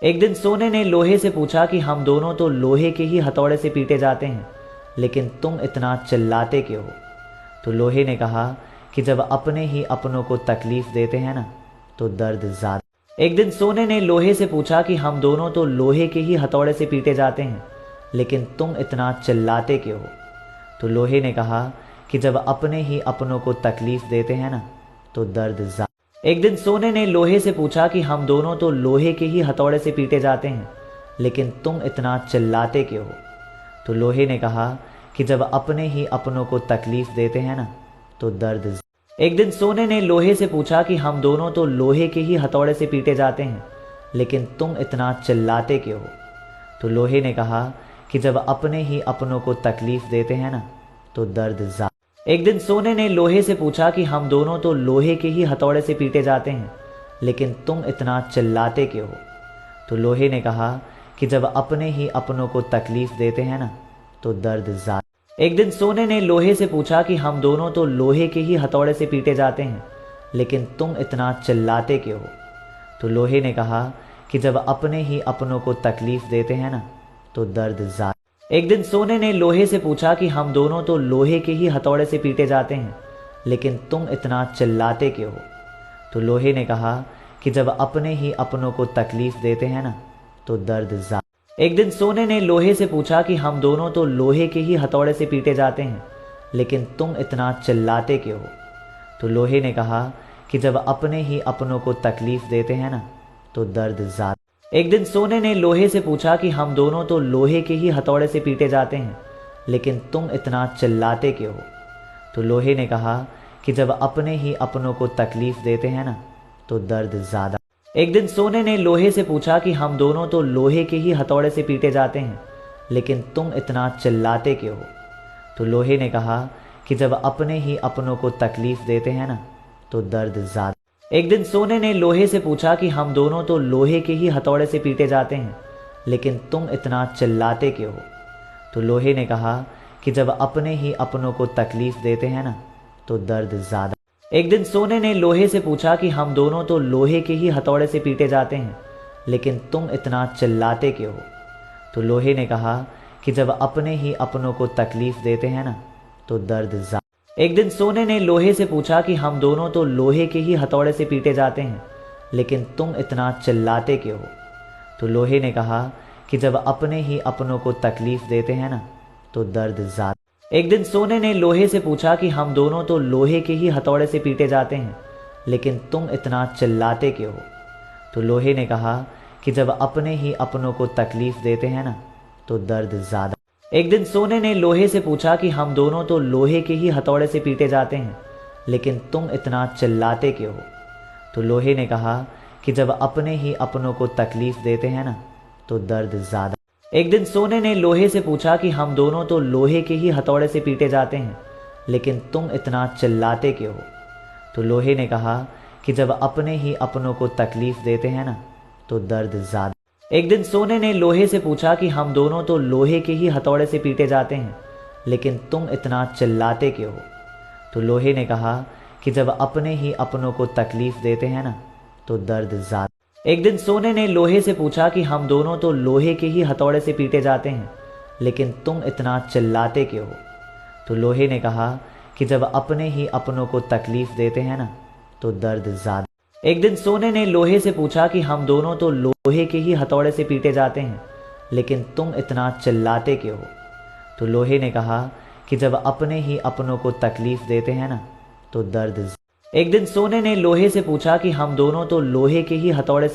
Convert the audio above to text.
एक दिन सोने ने लोहे से पूछा कि हम दोनों तो लोहे के ही हथौड़े से पीटे जाते हैं, लेकिन तुम इतना चिल्लाते क्यों हो? तो लोहे ने कहा कि जब अपने ही अपनों को तकलीफ देते हैं ना, तो दर्द ज्यादा। एक दिन सोने ने लोहे से पूछा कि हम दोनों तो लोहे के ही हथौड़े से पीटे जाते हैं, लेकिन तुम इतना चिल्लाते क्यों हो? तो लोहे ने कहा कि जब अपने ही अपनों को तकलीफ देते हैं ना, तो दर्द ज्यादा। एक दिन सोने ने लोहे से पूछा कि हम दोनों तो लोहे के ही हथौड़े से पीटे जाते हैं, लेकिन तुम इतना चिल्लाते क्यों हो? तो लोहे ने कहा कि जब अपने ही अपनों को तकलीफ देते हैं ना, तो दर्द ज्यादा। एक दिन सोने ने लोहे से पूछा कि हम दोनों तो लोहे के ही हथौड़े से पीटे जाते हैं, लेकिन तुम इतना चिल्लाते क्यों हो? तो लोहे ने कहा कि जब अपने ही अपनों को तकलीफ देते हैं ना, तो दर्द ज्यादा। एक दिन सोने ने लोहे से पूछा कि हम दोनों तो लोहे के ही हथौड़े से पीटे जाते हैं, लेकिन तुम इतना चिल्लाते क्यों हो? तो लोहे ने कहा कि जब अपने ही अपनों को तकलीफ देते हैं ना, तो दर्द ज्यादा। एक दिन सोने ने लोहे से पूछा कि हम दोनों तो लोहे के ही हथौड़े से पीटे जाते हैं, लेकिन तुम इतना चिल्लाते क्यों हो? तो लोहे ने कहा कि जब अपने ही अपनों को तकलीफ देते हैं ना, तो दर्द ज्यादा। एक दिन सोने ने लोहे से पूछा कि हम दोनों तो लोहे के ही हथौड़े से पीटे जाते हैं, लेकिन तुम इतना चिल्लाते क्यों हो? तो लोहे ने कहा कि जब अपने ही अपनों को तकलीफ देते हैं ना, तो दर्द ज्यादा। एक दिन सोने ने लोहे से पूछा कि हम दोनों तो लोहे के ही हथौड़े से पीटे जाते हैं, लेकिन तुम इतना चिल्लाते क्यों हो? तो लोहे ने कहा कि जब अपने ही अपनों को तकलीफ देते हैं ना, तो दर्द ज्यादा। एक दिन सोने ने लोहे से पूछा कि हम दोनों तो लोहे के ही हथौड़े से पीटे जाते हैं, लेकिन तुम इतना चिल्लाते क्यों हो? तो लोहे ने कहा कि जब अपने ही अपनों को तकलीफ देते हैं ना, तो दर्द ज्यादा। एक दिन सोने ने लोहे से पूछा कि हम दोनों तो लोहे के ही हथौड़े से पीटे जाते हैं, लेकिन तुम इतना चिल्लाते क्यों हो? तो लोहे ने कहा कि जब अपने ही अपनों को तकलीफ देते हैं ना, तो दर्द ज्यादा। एक दिन सोने ने लोहे से पूछा कि हम दोनों तो लोहे के ही हथौड़े से पीटे जाते हैं, लेकिन तुम इतना चिल्लाते क्यों हो? तो लोहे ने कहा कि जब अपने ही अपनों को तकलीफ देते हैं ना, तो दर्द ज्यादा। एक दिन सोने ने लोहे से पूछा कि हम दोनों तो लोहे के ही हथौड़े से पीटे जाते हैं, लेकिन तुम इतना चिल्लाते क्यों हो? तो लोहे ने कहा कि जब अपने ही अपनों को तकलीफ देते हैं ना, तो दर्द ज्यादा। एक दिन सोने ने लोहे से पूछा कि हम दोनों तो लोहे के ही हथौड़े से पीटे जाते हैं, लेकिन तुम इतना चिल्लाते क्यों हो? तो लोहे ने कहा कि जब अपने ही अपनों को तकलीफ देते हैं ना, तो दर्द ज्यादा। एक दिन सोने ने लोहे से पूछा कि हम दोनों तो लोहे के ही हथौड़े से पीटे जाते हैं, लेकिन तुम इतना चिल्लाते क्यों हो? तो लोहे ने कहा कि जब अपने ही अपनों को तकलीफ देते हैं ना, तो दर्द ज्यादा। एक दिन सोने ने लोहे से पूछा कि हम दोनों तो लोहे के ही हथौड़े से पीटे जाते हैं, लेकिन तुम इतना चिल्लाते क्यों हो? तो लोहे ने कहा कि जब अपने ही अपनों को तकलीफ देते हैं ना, तो दर्द ज्यादा। एक दिन सोने ने लोहे से पूछा कि हम दोनों तो लोहे के ही हथौड़े से पीटे जाते हैं, लेकिन तुम इतना चिल्लाते क्यों हो? तो लोहे ने कहा कि जब अपने ही अपनों को तकलीफ देते हैं ना, तो दर्द ज्यादा। एक दिन सोने ने लोहे से पूछा कि हम दोनों तो लोहे के ही हथौड़े से पीटे जाते हैं, लेकिन तुम इतना चिल्लाते क्यों हो? तो लोहे ने कहा कि जब अपने ही अपनों को तकलीफ देते हैं ना, तो दर्द ज्यादा। एक दिन सोने ने लोहे से पूछा कि हम दोनों तो लोहे के ही हथौड़े से पीटे जाते हैं, लेकिन तुम इतना चिल्लाते क्यों हो? तो लोहे ने कहा कि जब अपने ही अपनों को तकलीफ देते हैं ना, तो दर्द ज्यादा। एक दिन सोने ने लोहे से पूछा कि हम दोनों तो लोहे के ही हथौड़े से पीटे जाते हैं, लेकिन तुम इतना चिल्लाते क्यों हो? तो लोहे ने कहा कि जब अपने ही अपनों को तकलीफ देते हैं ना, तो दर्द। एक दिन सोने ने लोहे से पूछा कि हम दोनों तो लोहे के ही हथौड़े से